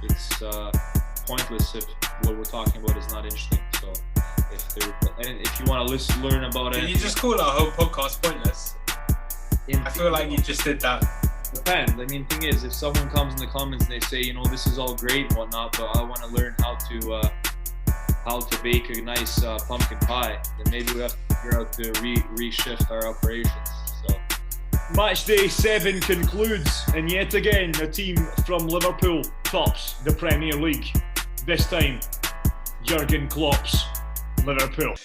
it's pointless if what we're talking about is not interesting. So if you want to learn about it, can you just call our whole podcast pointless? I feel like you just did that. Depends. I mean, thing is, if someone comes in the comments and they say, this is all great and whatnot, but I want to learn how to bake a nice pumpkin pie, then maybe we have to figure out to reshift our operations. So, match day 7 concludes, and yet again, a team from Liverpool tops the Premier League. This time, Jurgen Klopp's Liverpool.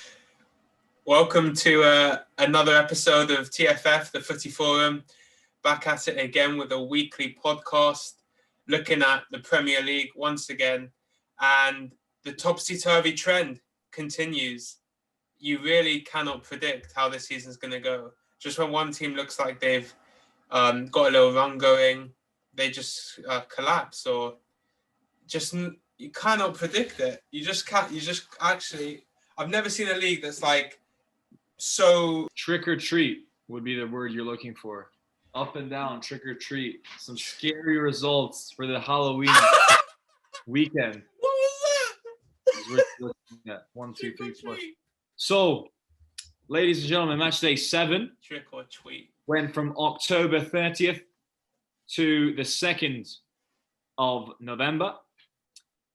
Welcome to another episode of TFF, the Footy Forum. Back at it again with a weekly podcast, looking at the Premier League once again, and the topsy-turvy trend continues. You really cannot predict how this season's going to go. Just when one team looks like they've got a little run going, they just collapse, or just you cannot predict it. You just can't. You just actually. I've never seen a league that's like so. Trick or treat would be the word you're looking for. Up and down, trick or treat. Some scary results for the Halloween weekend. What was that? 1, 2, 3, 4. So, ladies and gentlemen, match day 7 Trick or treat went from October 30th to the 2nd of November.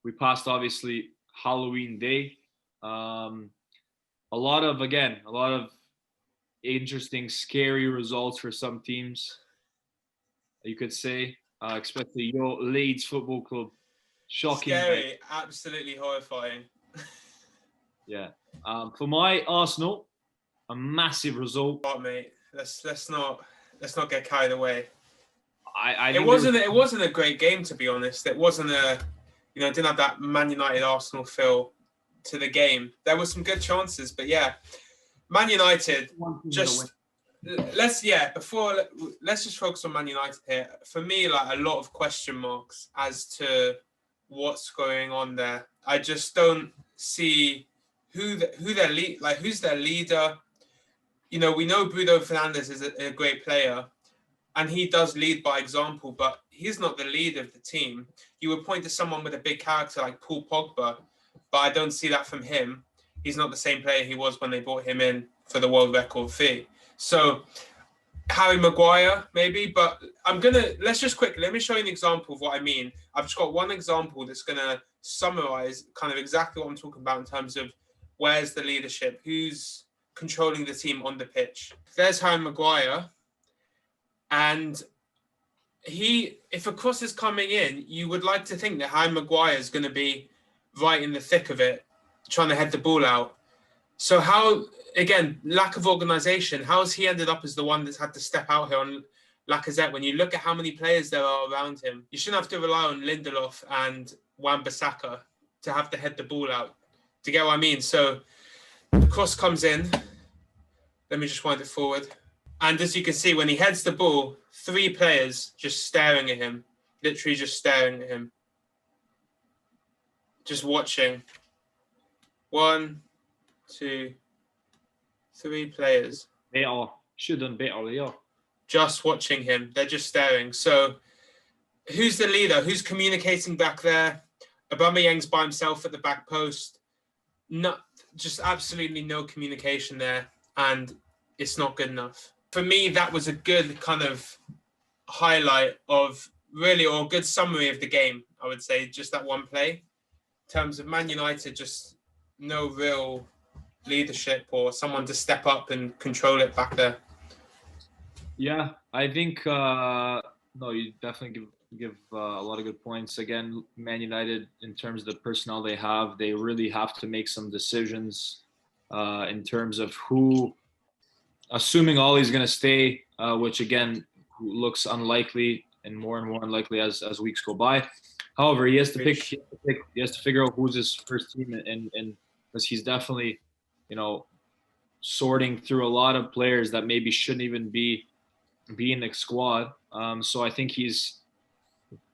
We passed, obviously, Halloween Day. A lot of interesting, scary results for some teams, you could say, especially your Leeds Football Club. Shocking. Scary, absolutely horrifying. Yeah. For my Arsenal, a massive result. Oh, mate, let's not get carried away. It wasn't a great game, to be honest. It wasn't it didn't have that Man United Arsenal feel to the game. There were some good chances, but yeah, Man United let's just focus on Man United here. For me, like, a lot of question marks as to what's going on there. I just don't see who's their leader. We know Bruno Fernandes is a great player, and he does lead by example, but he's not the leader of the team. You would point to someone with a big character like Paul Pogba, but I don't see that from him. He's not the same player he was when they brought him in for the world record fee. So Harry Maguire, maybe, but let me show you an example of what I mean. I've just got one example that's going to summarize kind of exactly what I'm talking about in terms of where's the leadership, who's controlling the team on the pitch. There's Harry Maguire, and if a cross is coming in, you would like to think that Harry Maguire is going to be right in the thick of it, trying to head the ball out. So how, again, lack of organisation, how has he ended up as the one that's had to step out here on Lacazette? When you look at how many players there are around him, you shouldn't have to rely on Lindelof and Wan-Bissaka to have to head the ball out. Do you get what I mean? So the cross comes in. Let me just wind it forward. And as you can see, when he heads the ball, 3 players just staring at him, literally just staring at him. Just watching. 1, 2, 3 players. They should have done better, yeah. Just watching him. They're just staring. So who's the leader? Who's communicating back there? Aubameyang's by himself at the back post. Just absolutely no communication there. And it's not good enough. For me, that was a good kind of highlight of really, or a good summary of the game, I would say, just that one play. In terms of Man United, just no real leadership or someone to step up and control it back there. Yeah, I think you definitely give a lot of good points. Again, Man United, in terms of the personnel they have, they really have to make some decisions in terms of who, assuming Ollie's going to stay, which again looks unlikely and more unlikely as weeks go by. However, he has to figure out who's his first team, and because he's definitely, sorting through a lot of players that maybe shouldn't even be in the squad. So I think he's,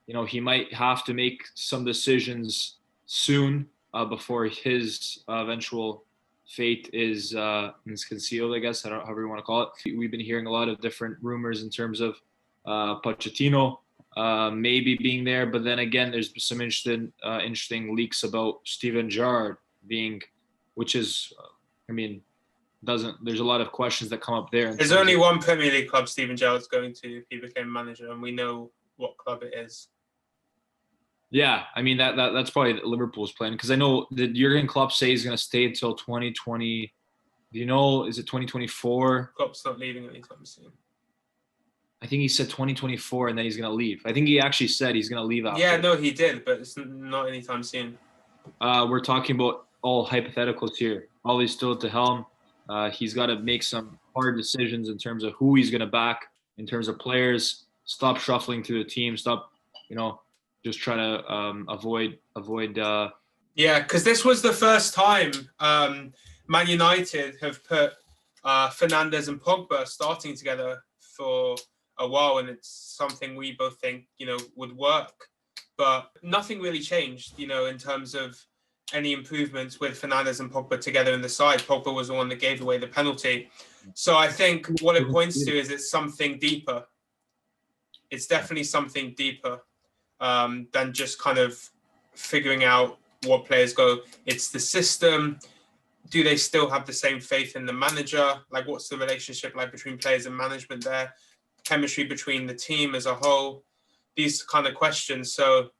he might have to make some decisions soon before his eventual fate is concealed, I guess, however you want to call it. We've been hearing a lot of different rumors in terms of Pochettino maybe being there. But then again, there's some interesting leaks about Steven Gerrard being, which is, there's a lot of questions that come up there. There's only one Premier League club Steven Gerrard's going to if he became manager, and we know what club it is. Yeah, I mean that's probably Liverpool's plan, because I know that Jurgen Klopp say he's going to stay until 2020. Do you know? Is it 2024? Klopp's not leaving anytime soon. I think he said 2024, and then he's going to leave. I think he actually said he's going to leave after. Yeah, no, he did, but it's not anytime soon. We're talking about all hypotheticals here. Ollie's still at the helm. He's got to make some hard decisions in terms of who he's going to back, in terms of players. Stop shuffling through the team. Stop, just trying to avoid. Yeah, because this was the first time Man United have put Fernandes and Pogba starting together for a while, and it's something we both think would work. But nothing really changed, in terms of any improvements with Fernandes and Pogba together in the side. Pogba was the one that gave away the penalty. So I think what it points to is it's something deeper. It's definitely something deeper than just kind of figuring out what players go. It's the system. Do they still have the same faith in the manager? Like, what's the relationship like between players and management there? Chemistry between the team as a whole? These kind of questions. So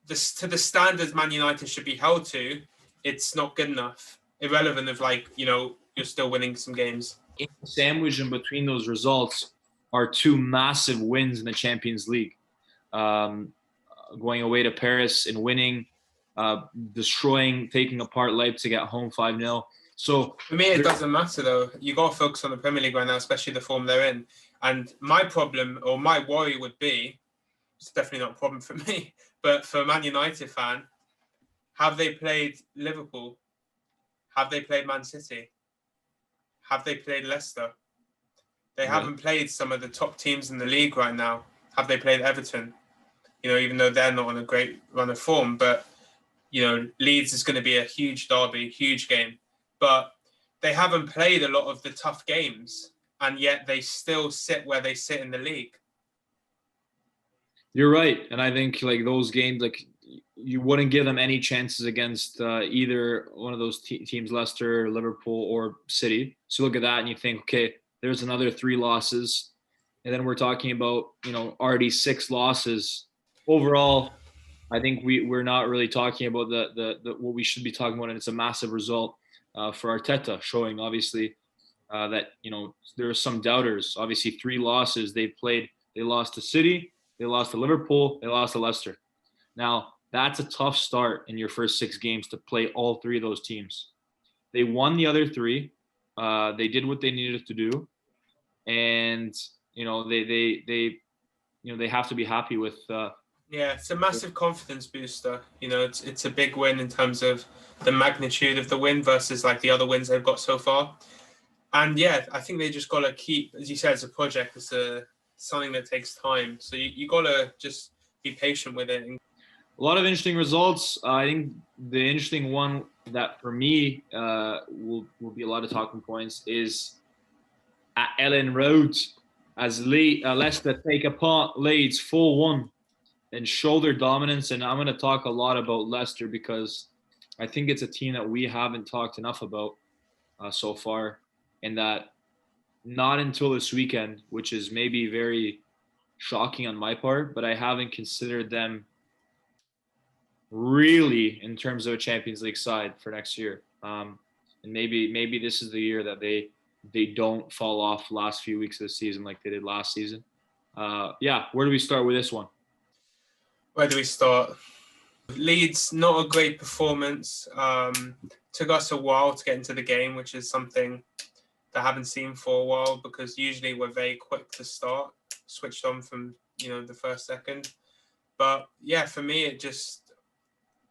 to the standards Man United should be held to, it's not good enough. Irrelevant of you're still winning some games. Sandwiched in between those results are two massive wins in the Champions League. Going away to Paris and winning, taking apart Leipzig at home 5-0. So for me, it doesn't matter though. You got to focus on the Premier League right now, especially the form they're in. And my problem or my worry would be, it's definitely not a problem for me, but for a Man United fan, have they played Liverpool? Have they played Man City? Have they played Leicester? They haven't played some of the top teams in the league right now. Have they played Everton? Even though they're not on a great run of form, but Leeds is going to be a huge derby, huge game. But they haven't played a lot of the tough games, and yet they still sit where they sit in the league. You're right. And I think those games, you wouldn't give them any chances against either one of those teams, Leicester, Liverpool, or City. So look at that and you think, okay, there's another 3 losses. And then we're talking about, already 6 losses. Overall, I think we're not really talking about the what we should be talking about, and it's a massive result for Arteta, showing obviously that there are some doubters. Obviously, 3 losses they've played. They lost to City, they lost to Liverpool, they lost to Leicester. Now that's a tough start in your first 6 games to play all 3 of those teams. They won the other 3. They did what they needed to do, and they have to be happy with. Yeah, it's a massive confidence booster. It's a big win in terms of the magnitude of the win versus the other wins they've got so far. And yeah, I think they just got to keep, as you said, it's a project. It's something that takes time. So you got to just be patient with it. A lot of interesting results. I think the interesting one that for me will be a lot of talking points is at Ellen Road as Leicester take apart Leeds 4-1. And show their dominance. And I'm going to talk a lot about Leicester because I think it's a team that we haven't talked enough about so far. And that not until this weekend, which is maybe very shocking on my part, but I haven't considered them really in terms of a Champions League side for next year. And maybe this is the year that they don't fall off last few weeks of the season like they did last season. Where do we start with this one? Where do we start? Leeds, not a great performance. Took us a while to get into the game, which is something that I haven't seen for a while because usually we're very quick to start, switched on from the first second. But yeah, for me, it just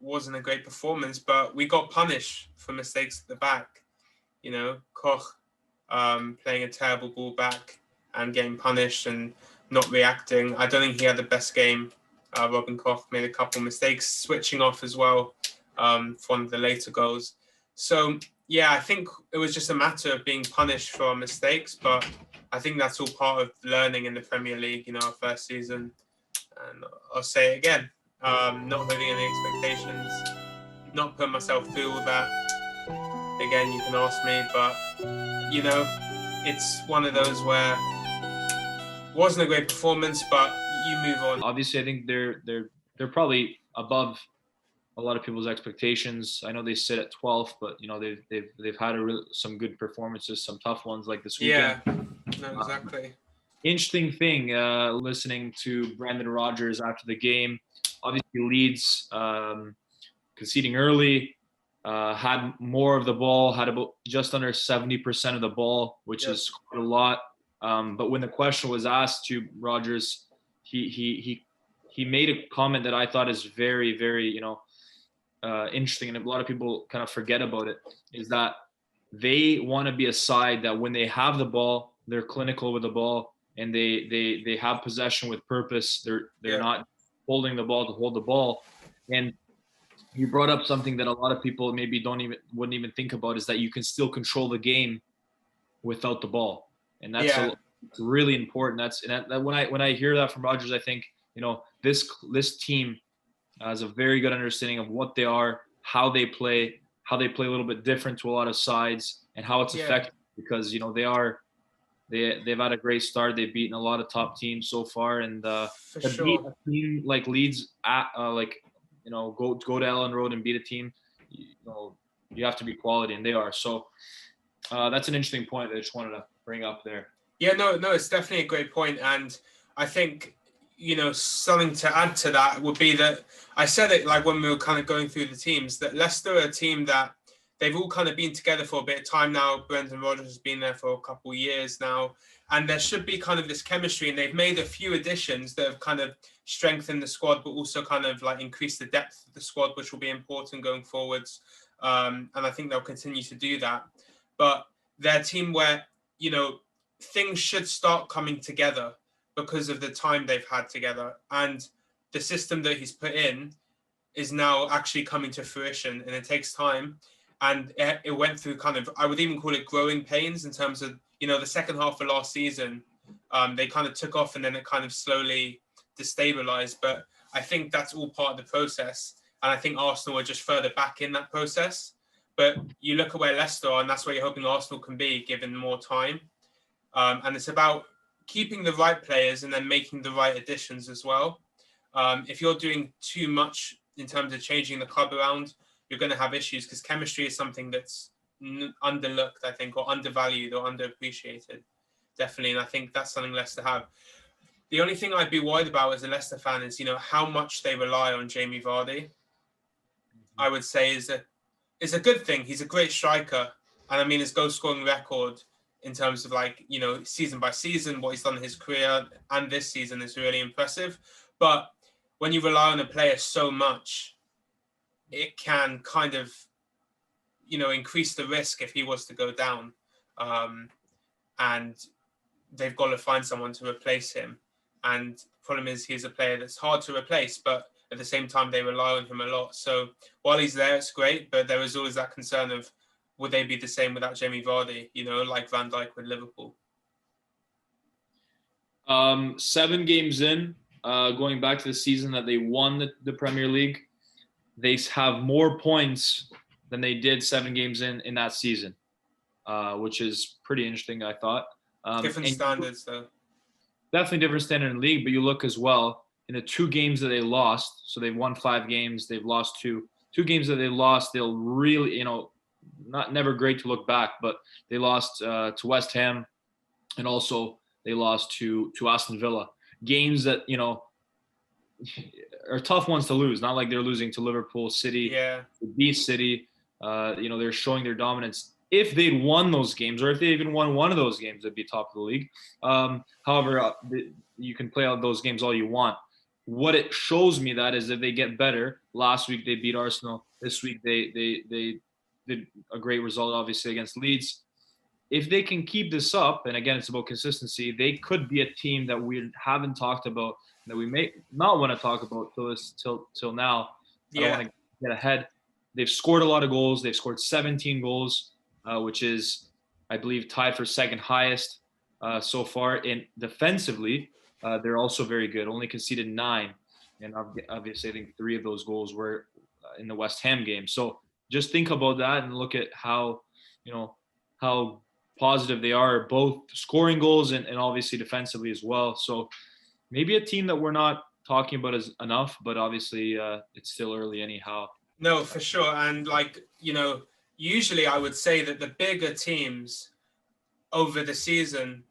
wasn't a great performance. But we got punished for mistakes at the back. Koch playing a terrible ball back and getting punished and not reacting. I don't think he had the best game. Robin Koch made a couple mistakes, switching off as well for one of the later goals. So, yeah, I think it was just a matter of being punished for our mistakes, but I think that's all part of learning in the Premier League, our first season. and I'll say it again. Not holding any expectations, not putting myself through all that. Again, you can ask me, but you know, it's one of those where it wasn't a great performance, but you move on. Obviously, I think they're probably above a lot of people's expectations. I know they sit at 12th, but you know they've had some good performances, some tough ones like this weekend. Yeah, no, exactly. Interesting thing, listening to Brendan Rodgers after the game. Obviously, Leeds conceding early, had more of the ball, had about just under 70% of the ball, which is quite a lot. But when the question was asked to Rodgers, he made a comment that I thought is very, very, interesting, and a lot of people kind of forget about it, is that they want to be a side that when they have the ball, they're clinical with the ball, and they have possession with purpose. They're not holding the ball to hold the ball. And you brought up something that a lot of people maybe wouldn't even think about, is that you can still control the game without the ball, and that's it's really important. When I hear that from Rodgers, I think this team has a very good understanding of what they are, how they play a little bit different to a lot of sides, and how it's effective, because they've had a great start. They've beaten a lot of top teams so far, and beat a team like Leeds go to Ellen Road and beat a team, you have to be quality, and they are. So that's an interesting point that I just wanted to bring up there. Yeah, no, it's definitely a great point, and I think something to add to that would be that I said it like when we were kind of going through the teams, that Leicester are a team that they've all kind of been together for a bit of time now. Brendan Rodgers has been there for a couple of years now, and there should be kind of this chemistry, and they've made a few additions that have kind of strengthened the squad, but also kind of like increased the depth of the squad, which will be important going forwards. And I think they'll continue to do that. But they're a team where, things should start coming together because of the time they've had together. And the system that he's put in is now actually coming to fruition, and it takes time. And it went through kind of, I would even call it growing pains, in terms of, the second half of last season, they kind of took off, and then it kind of slowly destabilized. But I think that's all part of the process. And I think Arsenal are just further back in that process. But you look at where Leicester are, and that's where you're hoping Arsenal can be given more time. And it's about keeping the right players and then making the right additions as well. If you're doing too much in terms of changing the club around, you're going to have issues, because chemistry is something that's underlooked, I think, or undervalued or underappreciated, definitely. And I think that's something Leicester have. The only thing I'd be worried about as a Leicester fan is, how much they rely on Jamie Vardy. I would say is a good thing. He's a great striker. And I mean, his goal scoring record in terms of season by season, what he's done in his career and this season is really impressive. But when you rely on a player so much, it can kind of, increase the risk if he was to go down. And they've got to find someone to replace him. And the problem is, he's a player that's hard to replace, but at the same time, they rely on him a lot. So while he's there, it's great, but there is always that concern of, would they be the same without Jamie Vardy, like Van Dijk with Liverpool? 7 games in, going back to the season that they won the Premier League, they have more points than they did 7 games in that season, which is pretty interesting, I thought. Different standards, though. Definitely different standard in the league, but you look as well, in the 2 games that they lost, so they've won 5 games, they've lost 2. 2 games that they lost, they'll really, never great to look back, but they lost to West Ham, and also they lost to Aston Villa. Games that, are tough ones to lose. Not like they're losing to Liverpool, City, beat City. They're showing their dominance. If they'd won those games, or if they even won one of those games, they'd be top of the league. However, you can play out those games all you want. What it shows me that is if they get better. Last week they beat Arsenal. This week they did a great result, obviously, against Leeds. If they can keep this up, and again, it's about consistency, they could be a team that we haven't talked about, that we may not want to talk about till now. I don't want to get ahead. They've scored a lot of goals. They've scored 17 goals, which is, I believe, tied for second highest so far. In defensively, they're also very good. Only conceded 9, and obviously I think 3 of those goals were in the West Ham game. So just think about that and look at how, how positive they are, both scoring goals and obviously defensively as well. So maybe a team that we're not talking about as enough, but obviously it's still early anyhow. No, for sure. And usually I would say that the bigger teams over the season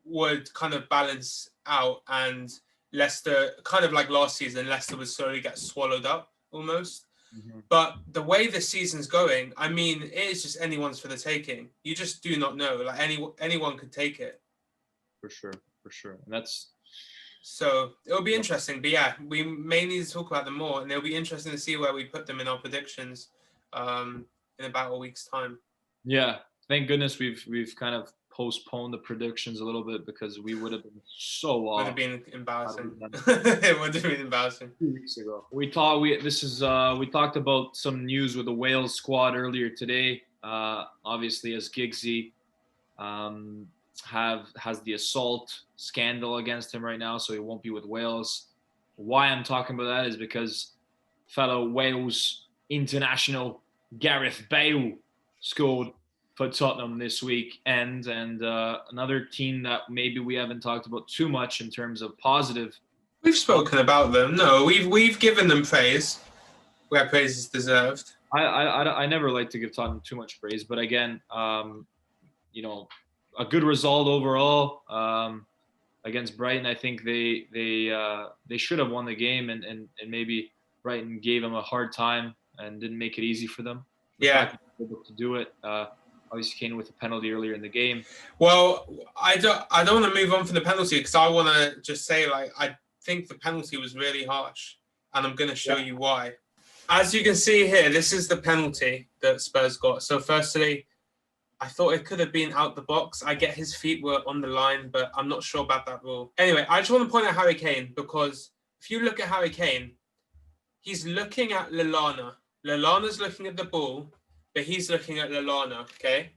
would kind of balance out, and Leicester, kind of like last season, Leicester would slowly get swallowed up almost. Mm-hmm. But the way the season's going, I mean, it is just anyone's for the taking. You just do not know. Like anyone could take it. For sure. And that's so it'll be interesting. But yeah, we may need to talk about them more, and it'll be interesting to see where we put them in our predictions in about a week's time. Yeah, thank goodness we've kind of postponed the predictions a little bit, because we would have been so off. Would have been embarrassing. It would have been embarrassing. 2 weeks ago. We talked about some news with the Wales squad earlier today. Obviously, as Giggsy has the assault scandal against him right now, so he won't be with Wales. Why I'm talking about that is because fellow Wales international Gareth Bale scored for Tottenham this weekend, and another team that maybe we haven't talked about too much in terms of positive. We've spoken about them. No, we've given them praise where praise is deserved. I never like to give Tottenham too much praise, but again, a good result overall against Brighton. I think they should have won the game, and maybe Brighton gave them a hard time and didn't make it easy for them. Yeah, able to do it. Obviously, Kane with a penalty earlier in the game. Well, I don't want to move on from the penalty, because I want to just say, I think the penalty was really harsh, and I'm going to show you why. As you can see here, this is the penalty that Spurs got. So firstly, I thought it could have been out the box. I get his feet were on the line, but I'm not sure about that rule. Anyway, I just want to point out Harry Kane, because if you look at Harry Kane, he's looking at Lallana. Lallana's looking at the ball, but he's looking at Lallana, okay?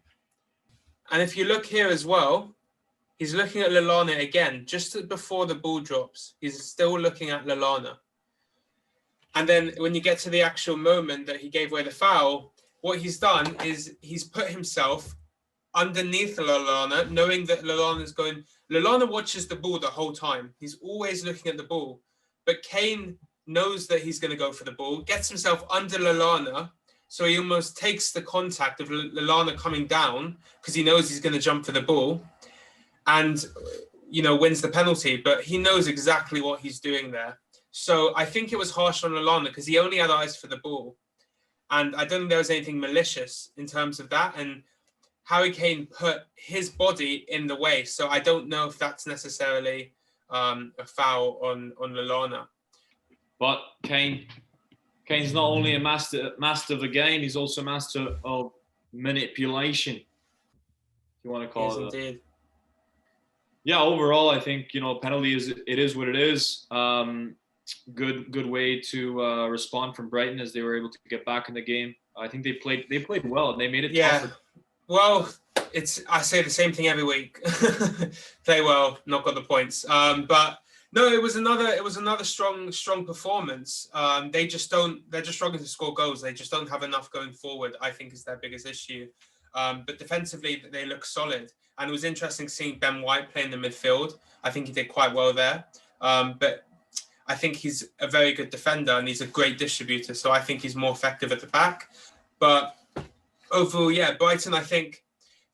And if you look here as well, he's looking at Lallana again, just before the ball drops. He's still looking at Lallana. And then when you get to the actual moment that he gave away the foul, what he's done is he's put himself underneath Lallana, knowing that Lallana's going. Lallana watches the ball the whole time. He's always looking at the ball. But Kane knows that he's going to go for the ball, gets himself under Lallana, so he almost takes the contact of Lallana coming down, because he knows he's going to jump for the ball, and wins the penalty. But he knows exactly what he's doing there. So I think it was harsh on Lallana, because he only had eyes for the ball. And I don't think there was anything malicious in terms of that. And Harry Kane put his body in the way. So I don't know if that's necessarily a foul on Lallana. But Kane's not only a master of the game, he's also a master of manipulation, if you want to call it. Indeed. Yeah, overall, I think, penalty is what it is. Good way to respond from Brighton, as they were able to get back in the game. I think they played well, and they made it tougher. Well, I say the same thing every week. Play well, not got the points. But no, it was another strong performance. They're just struggling to score goals. They just don't have enough going forward, I think, is their biggest issue. But defensively, they look solid. And it was interesting seeing Ben White play in the midfield. I think he did quite well there. But I think he's a very good defender, and he's a great distributor. So I think he's more effective at the back. But overall, yeah, Brighton, I think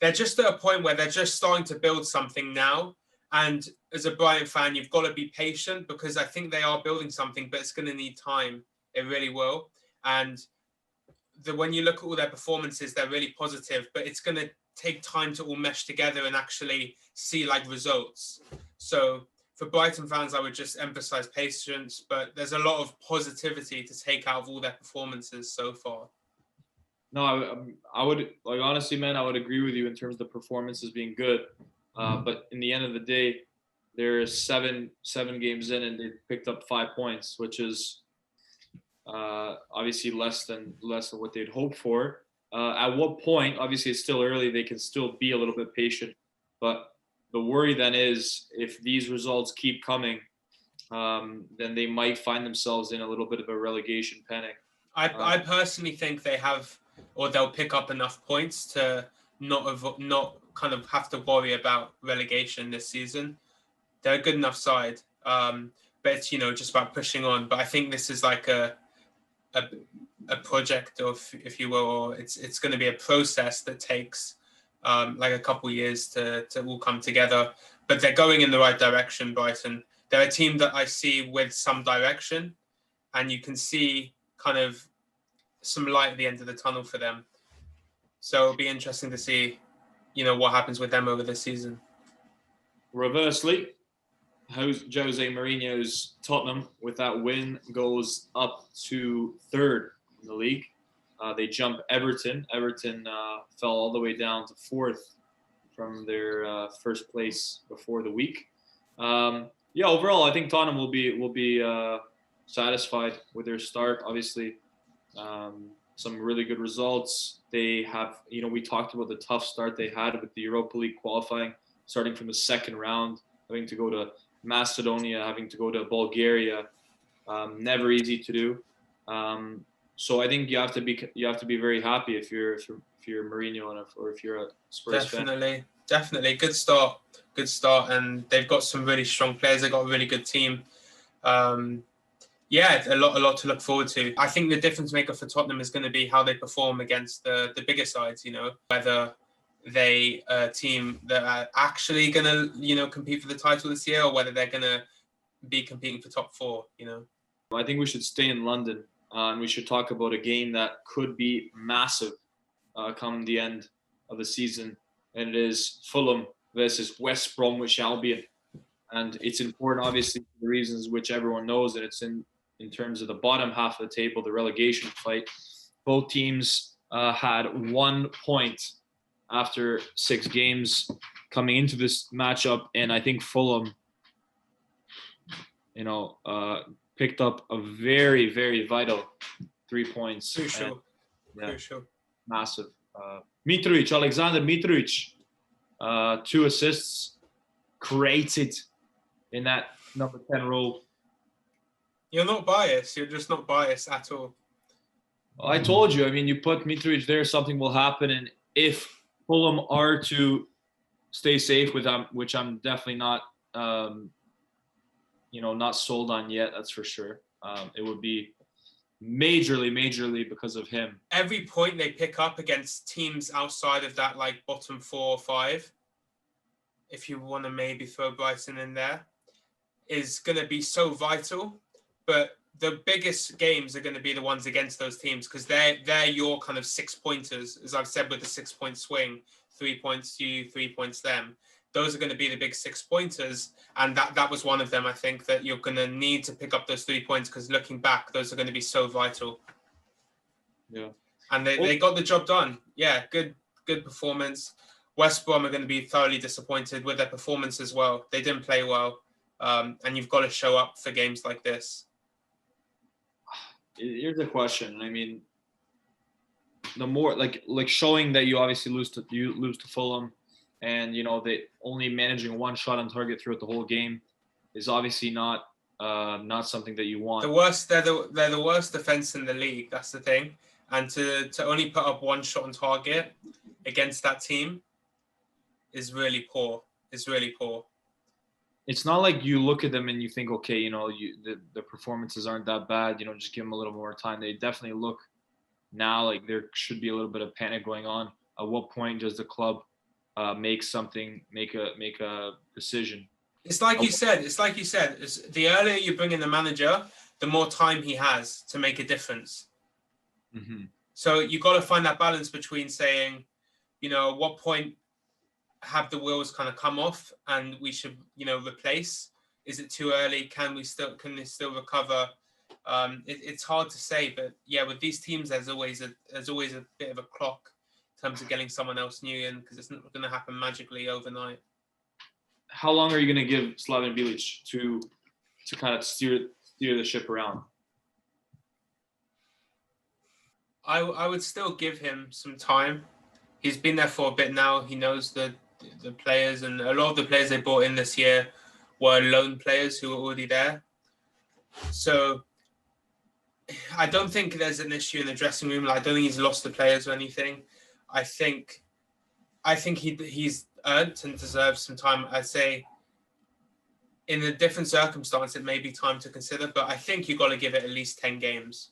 they're just at a point where they're just starting to build something now. And as a Brighton fan, you've got to be patient, because I think they are building something, but it's going to need time. It really will. And when you look at all their performances, they're really positive, but it's going to take time to all mesh together and actually see results. So for Brighton fans, I would just emphasize patience, but there's a lot of positivity to take out of all their performances so far. No, I would, honestly, man, I would agree with you in terms of the performances being good. But in the end of the day, there's seven games in, and they've picked up 5 points, which is obviously less than what they'd hoped for. At what point, obviously it's still early, they can still be a little bit patient, but the worry then is if these results keep coming, then they might find themselves in a little bit of a relegation panic. I personally think they have, or they'll pick up enough points to not kind of have to worry about relegation this season. They're a good enough side, but it's just about pushing on. But I think this is like a project, or if you will, or it's going to be a process that takes like a couple years to all come together. But they're going in the right direction, Brighton. They're a team that I see with some direction, and you can see kind of some light at the end of the tunnel for them. So it'll be interesting to see, what happens with them over this season. Reversely, Jose Mourinho's Tottenham, with that win, goes up to third in the league. They jump Everton. Everton fell all the way down to fourth from their first place before the week. Overall, I think Tottenham will be satisfied with their start. Obviously, some really good results. They have, we talked about the tough start they had with the Europa League qualifying, starting from the second round, having to go to Macedonia, having to go to Bulgaria. Never easy to do. So I think you have to be very happy if you're Mourinho or if you're a Spurs fan. Definitely, good start, and they've got some really strong players. They've got a really good team. A lot to look forward to. I think the difference maker for Tottenham is going to be how they perform against the bigger sides. Whether they a team that are actually going to compete for the title this year, or whether they're going to be competing for top four. I think we should stay in London, and we should talk about a game that could be massive come the end of the season, and it is Fulham versus West Bromwich Albion. And it's important, obviously, for the reasons which everyone knows, that it's in terms of the bottom half of the table, the relegation fight. Both teams had 1 point after 6 games coming into this matchup, and I think Fulham, picked up a very, very vital 3 points. Crucial. Massive. Alexander Mitrovic, 2 assists, created in that number 10 role. You're not biased. You're just not biased at all. I told you. You put Mitrovic there, something will happen. And if Fulham are to stay safe with them, which I'm definitely not, not sold on yet, that's for sure. It would be majorly because of him. Every point they pick up against teams outside of that, like bottom 4 or 5, if you want to maybe throw Brighton in there, is going to be so vital. But the biggest games are going to be the ones against those teams, because they're your kind of 6-pointers, as I've said, with the 6-point swing, 3 points you, 3 points them. Those are going to be the big 6-pointers, and that was one of them. I think that you're going to need to pick up those 3 points, because looking back, those are going to be so vital. Yeah, and they got the job done. Yeah, good performance. West Brom are going to be thoroughly disappointed with their performance as well. They didn't play well, and you've got to show up for games like this. Here's the question. The more like showing that you obviously lose to Fulham, and they only managing 1 shot on target throughout the whole game is obviously not something that you want. They're the worst defense in the league. That's the thing, and to only put up 1 shot on target against that team is really poor. It's really poor. It's not like you look at them and you think, okay, the performances aren't that bad. Just give them a little more time. They definitely look now like there should be a little bit of panic going on. At what point does the club make a decision? It's like you said. The earlier you bring in the manager, the more time he has to make a difference. Mm-hmm. So you've got to find that balance between saying, at what point have the wheels kind of come off and we should, replace? Is it too early? Can they still recover? It's hard to say, but yeah, with these teams, there's always a bit of a clock in terms of getting someone else new in, because it's not going to happen magically overnight. How long are you going to give Slaven Bilic to kind of steer the ship around? I would still give him some time. He's been there for a bit now. He knows the the players, and a lot of the players they brought in this year were loan players who were already there. So I don't think there's an issue in the dressing room. Like, I don't think he's lost the players or anything. I think he's earned and deserves some time. I'd say in a different circumstance, it may be time to consider, but I think you've got to give it at least 10 games.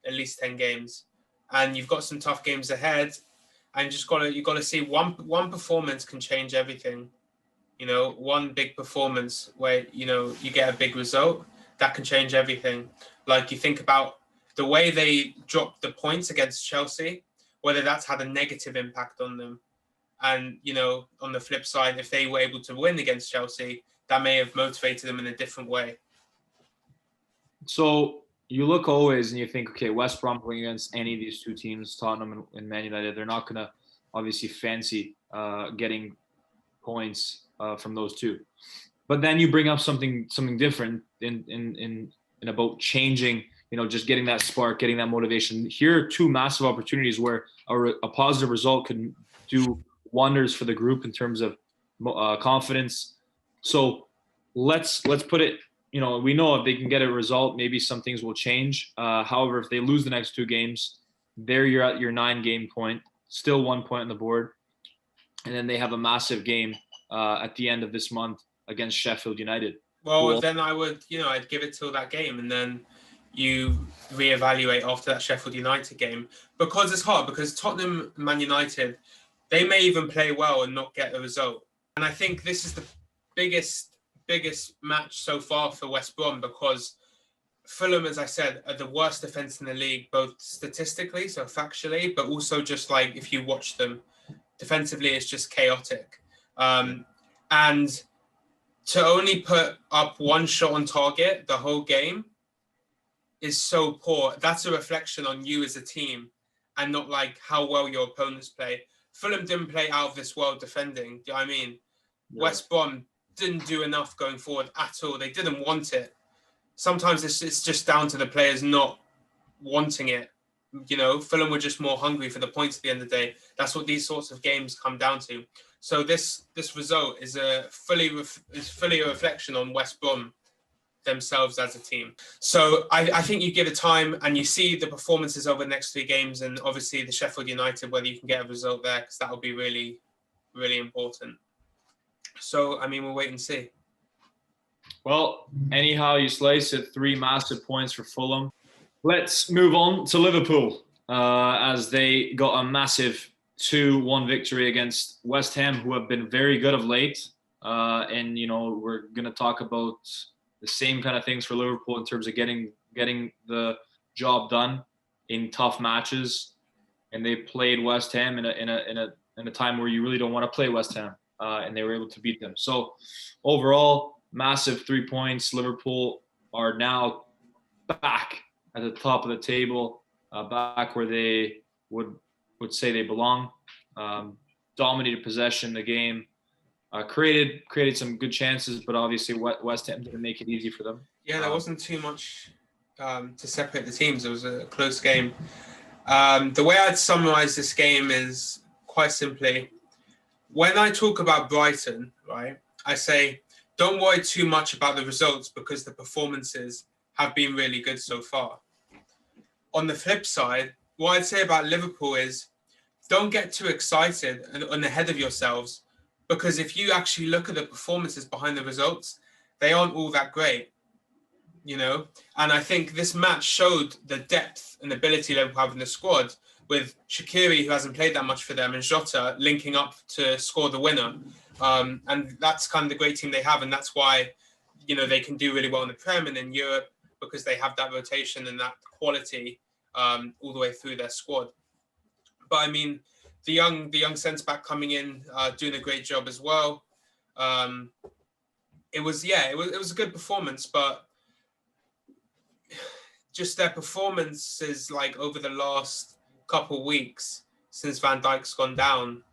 At least 10 games. And you've got some tough games ahead. And you've got to see one performance can change everything. You know, one big performance where, you know, you get a big result, that can change everything. Like, you think about the way they dropped the points against Chelsea, whether that's had a negative impact on them. And, you know, on the flip side, if they were able to win against Chelsea, that may have motivated them in a different way. So you look always and you think, okay, West Brom playing against any of these two teams, Tottenham and Man United, they're not going to obviously fancy getting points from those two. But then you bring up something different in about changing, you know, just getting that spark, getting that motivation. Here are two massive opportunities where a positive result can do wonders for the group in terms of confidence. So let's put it, you know, we know if they can get a result, maybe some things will change. However, if they lose the next two games, there you're at your 9-game point, still 1 point on the board. And then they have a massive game at the end of this month against Sheffield United. Well, then I would, you know, I'd give it till that game, and then you reevaluate after that Sheffield United game, because it's hard, because Tottenham, Man United, they may even play well and not get the result. And I think this is the biggest match so far for West Brom, because Fulham, as I said, are the worst defence in the league, both statistically, so factually, but also just like if you watch them defensively, it's just chaotic. And to only put up one shot on target the whole game is so poor. That's a reflection on you as a team and not like how well your opponents play. Fulham didn't play out of this world defending. Do you know what I mean? Yeah. West Brom didn't do enough going forward at all. They didn't want it. Sometimes it's just down to the players not wanting it. You know, Fulham were just more hungry for the points at the end of the day. That's what these sorts of games come down to. So this result is fully a reflection on West Brom themselves as a team. So I think you give it time and you see the performances over the next 3 games, and obviously the Sheffield United, whether you can get a result there, because that will be really, really important. So, I mean, we'll wait and see. Well, anyhow you slice it, 3 massive points for Fulham. Let's move on to Liverpool as they got a massive 2-1 victory against West Ham, who have been very good of late. And, you know, we're going to talk about the same kind of things for Liverpool in terms of getting the job done in tough matches. And they played West Ham in a time where you really don't want to play West Ham, and they were able to beat them. So overall, massive 3 points. Liverpool are now back at the top of the table, back where they would say they belong. Dominated possession the game, created some good chances, but obviously West Ham didn't make it easy for them. Yeah, there wasn't too much to separate the teams. It was a close game. The way I'd summarize this game is quite simply, when I talk about Brighton, right, I say, don't worry too much about the results because the performances have been really good so far. On the flip side, what I'd say about Liverpool is, don't get too excited and ahead of yourselves, because if you actually look at the performances behind the results, they aren't all that great, you know? And I think this match showed the depth and ability Liverpool have in the squad, with Shaqiri, who hasn't played that much for them, and Jota linking up to score the winner. And that's kind of the great team they have, and that's why, you know, they can do really well in the Prem and in Europe, because they have that rotation and that quality all the way through their squad. But I mean, the young centre back coming in, doing a great job as well. It was a good performance, but just their performances, like over the last couple of weeks since Van Dijk's gone down,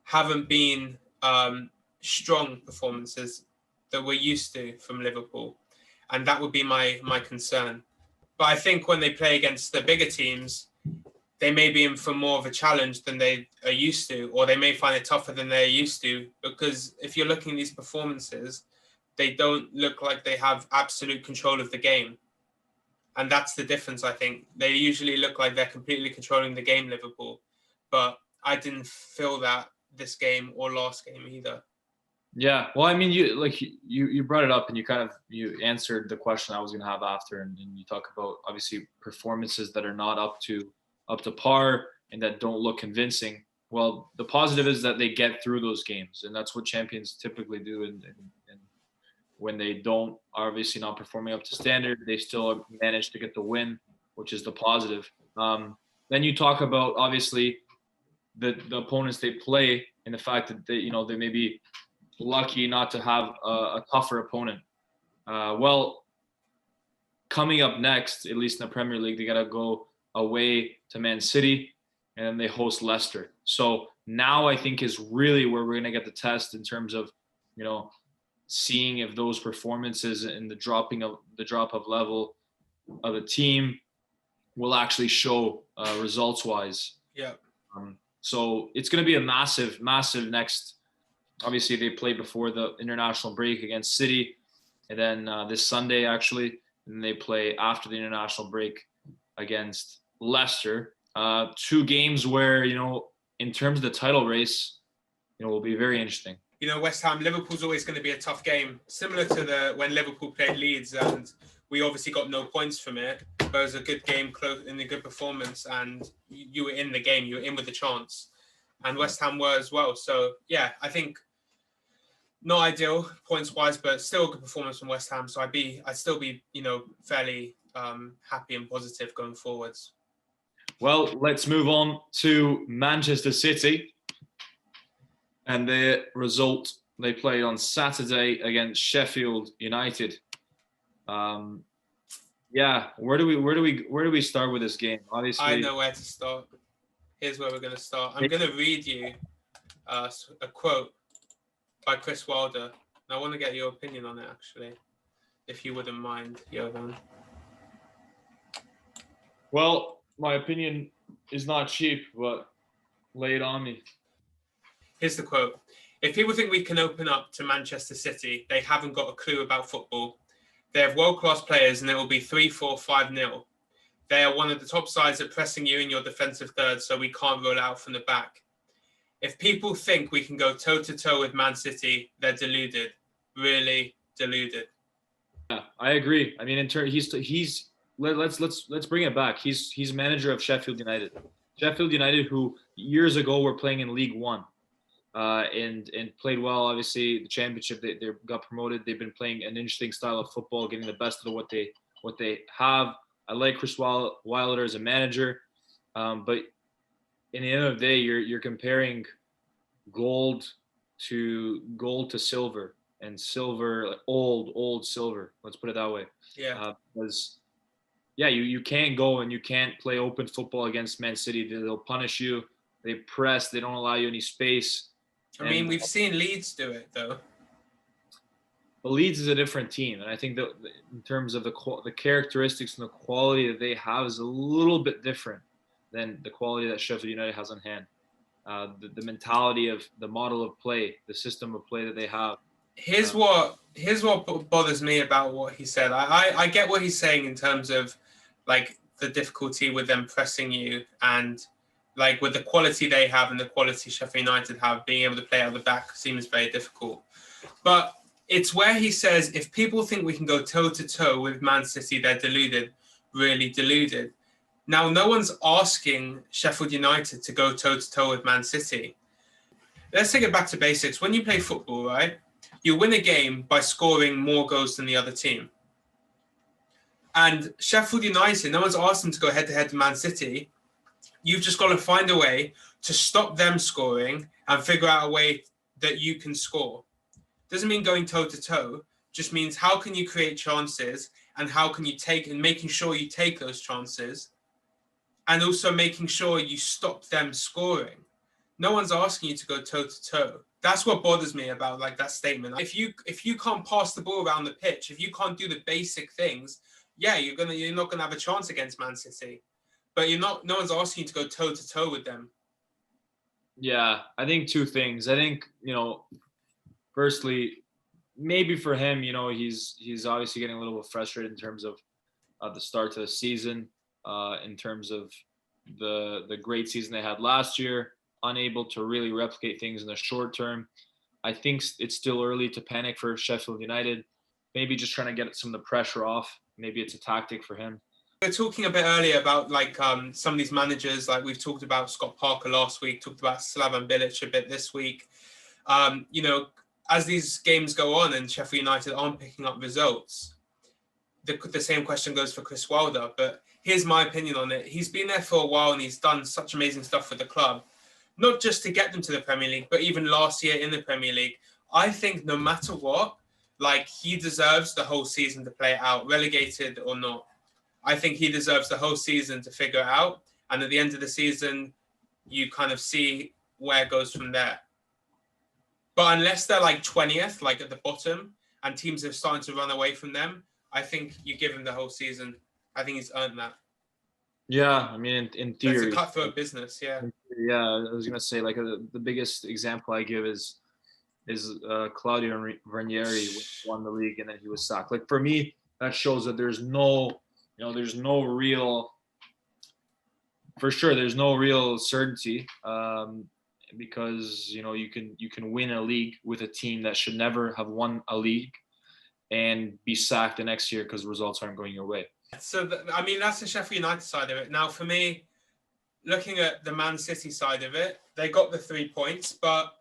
haven't been strong performances that we're used to from Liverpool, and that would be my concern. But I think when they play against the bigger teams, they may be in for more of a challenge than they are used to, or they may find it tougher than they're used to. Because if you're looking at these performances, they don't look like they have absolute control of the game. And that's the difference, I think. They usually look like they're completely controlling the game, Liverpool. But I didn't feel that this game or last game either. Yeah, well, I mean, you brought it up, and you answered the question I was going to have after, and you talk about obviously performances that are not up to par and that don't look convincing. Well, the positive is that they get through those games, and that's what champions typically do. And when they don't, obviously not performing up to standard, they still manage to get the win, which is the positive. Then you talk about obviously the opponents they play, and the fact that they may be lucky not to have a tougher opponent. Well, coming up next, at least in the Premier League, they got to go away to Man City, and then they host Leicester. So now I think is really where we're going to get the test in terms of, seeing if those performances and the drop of level of the team will actually show results wise. Yeah. So it's going to be a massive next. Obviously, they played before the international break against City, and then this Sunday actually, and they play after the international break against Leicester. 2 games where in terms of the title race, will be very interesting. West Ham, Liverpool's always going to be a tough game, similar to when Liverpool played Leeds, and we obviously got no points from it, but it was a good game, close in a good performance, and you were in the game, you were in with the chance, and West Ham were as well. So yeah, I think not ideal points wise, but still a good performance from West Ham. So I'd still be fairly happy and positive going forwards. Well, let's move on to Manchester City. And the result, they played on Saturday against Sheffield United. Yeah, where do we start with this game? Obviously, I know where to start. Here's where we're going to start. I'm going to read you a quote by Chris Wilder. And I want to get your opinion on it, actually, if you wouldn't mind, Jovan. Well, my opinion is not cheap, but lay it on me. Here's the quote. If people think we can open up to Manchester City, they haven't got a clue about football. They have world-class players and it will be 3-4, 5-0. They are one of the top sides at pressing you in your defensive third, so we can't roll out from the back. If people think we can go toe-to-toe with Man City, they're deluded. Really deluded. Yeah, I agree. I mean, let's bring it back. He's manager of Sheffield United. Sheffield United, who years ago were playing in League One. And played well. Obviously, the championship they got promoted. They've been playing an interesting style of football, getting the best of what they have. I like Chris Wilder as a manager, but in the end of the day, you're comparing gold to silver, and silver, like old silver. Let's put it that way. Yeah. Because you can't go and you can't play open football against Man City. They'll punish you. They press. They don't allow you any space. I mean, we've seen Leeds do it, though. But Leeds is a different team, and I think that in terms of the characteristics and the quality that they have is a little bit different than the quality that Sheffield United has on hand. The mentality of the model of play, the system of play that they have. Here's what bothers me about what he said. I get what he's saying in terms of like the difficulty with them pressing you and like with the quality they have and the quality Sheffield United have, being able to play out the back seems very difficult. But it's where he says, if people think we can go toe-to-toe with Man City, they're deluded, really deluded. Now, no one's asking Sheffield United to go toe-to-toe with Man City. Let's take it back to basics. When you play football, right, you win a game by scoring more goals than the other team. And Sheffield United, no one's asked them to go head-to-head to Man City. You've just got to find a way to stop them scoring and figure out a way that you can score. Doesn't mean going toe-to-toe, just means how can you create chances and how can you take and making sure you take those chances and also making sure you stop them scoring. No one's asking you to go toe-to-toe. That's what bothers me about like that statement. If you can't pass the ball around the pitch, if you can't do the basic things, yeah, you're not gonna have a chance against Man City. but no one's asking you to go toe to toe with them. Yeah, I think two things. I think, firstly, maybe for him, he's obviously getting a little bit frustrated in terms of the start to the season, in terms of the great season they had last year, unable to really replicate things in the short term. I think it's still early to panic for Sheffield United. Maybe just trying to get some of the pressure off. Maybe it's a tactic for him. We were talking a bit earlier about some of these managers, like we've talked about Scott Parker last week, talked about Slaven Bilic a bit this week. As these games go on and Sheffield United aren't picking up results, the same question goes for Chris Wilder. But here's my opinion on it. He's been there for a while and he's done such amazing stuff for the club, not just to get them to the Premier League, but even last year in the Premier League. I think no matter what, he deserves the whole season to play it out, relegated or not. I think he deserves the whole season to figure it out. And at the end of the season, you kind of see where it goes from there. But unless they're 20th, at the bottom, and teams are starting to run away from them, I think you give him the whole season. I think he's earned that. Yeah, I mean, in theory. It's a cutthroat business, yeah. Yeah, I was going to say, the biggest example I give is Claudio Ranieri won the league and then he was sacked. For me, that shows that there's no real certainty, because you can win a league with a team that should never have won a league and be sacked the next year because results aren't going your way. So that's the Sheffield United side of it. Now for me, looking at the Man City side of it, they got the 3 points, but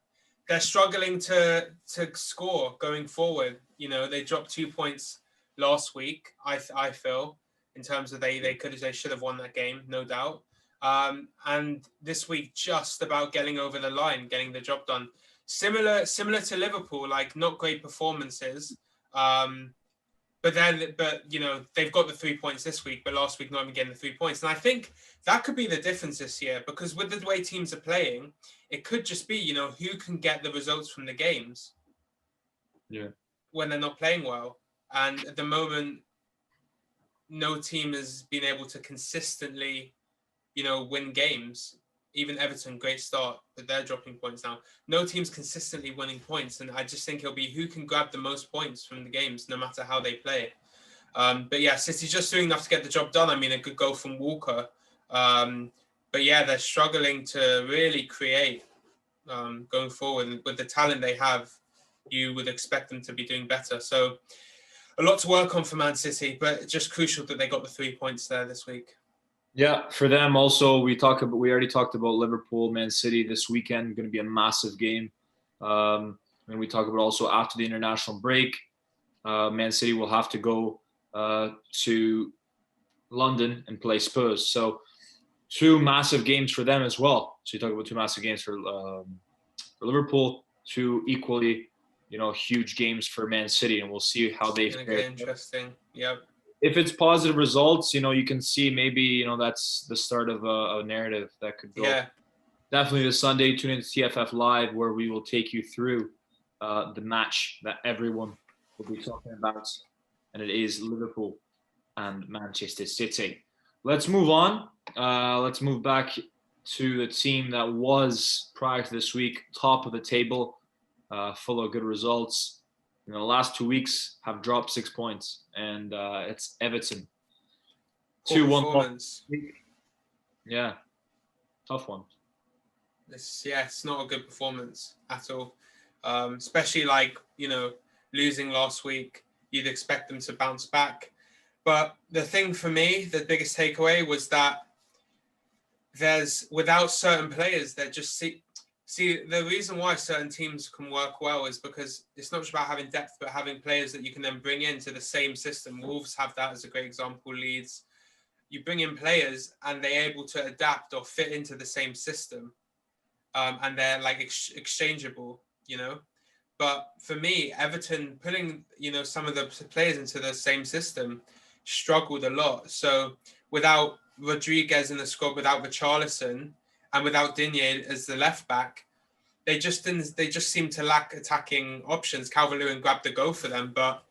they're struggling to score going forward. They dropped 2 points last week, I feel, in terms of they should have won that game, no doubt. And this week, just about getting over the line, getting the job done. Similar to Liverpool, not great performances. But they've got the 3 points this week, but last week not even getting the 3 points. And I think that could be the difference this year, because with the way teams are playing, it could just be, who can get the results from the games. Yeah. When they're not playing well. And at the moment, no team has been able to consistently, win games. Even Everton, great start, but they're dropping points now. No team's consistently winning points, and I just think it'll be who can grab the most points from the games, no matter how they play. But yeah, City's just doing enough to get the job done. I mean, a good goal from Walker. But yeah, they're struggling to really create going forward. And with the talent they have, you would expect them to be doing better. So a lot to work on for Man City, but just crucial that they got the 3 points there this week. Yeah, for them also, we already talked about Liverpool, Man City this weekend, going to be a massive game. And we talk about also after the international break, Man City will have to go to London and play Spurs. So 2 massive games for them as well. So you talk about 2 massive games for Liverpool, 2 equally, huge games for Man City, and we'll see how they fare. Interesting. Yep. If it's positive results, you can see maybe, that's the start of a narrative that could go. Yeah. Definitely this Sunday, tune into TFF Live, where we will take you through the match that everyone will be talking about, and it is Liverpool and Manchester City. Let's move on. Let's move back to the team that was, prior to this week, top of the table, full of good results. The last 2 weeks have dropped 6 points, and it's Everton. 2-1. Yeah, tough one. It's not a good performance at all. Especially losing last week, you'd expect them to bounce back. But the thing for me, the biggest takeaway was that without certain players, that just See, the reason why certain teams can work well is because it's not just about having depth, but having players that you can then bring into the same system. Wolves have that as a great example. Leeds, you bring in players and they're able to adapt or fit into the same system, and they're exchangeable, But for me, Everton putting some of the players into the same system struggled a lot. So without Rodriguez in the squad, without Richarlison, and without Digne as the left back, they just seem to lack attacking options. Calvert-Lewin grabbed the goal for them, but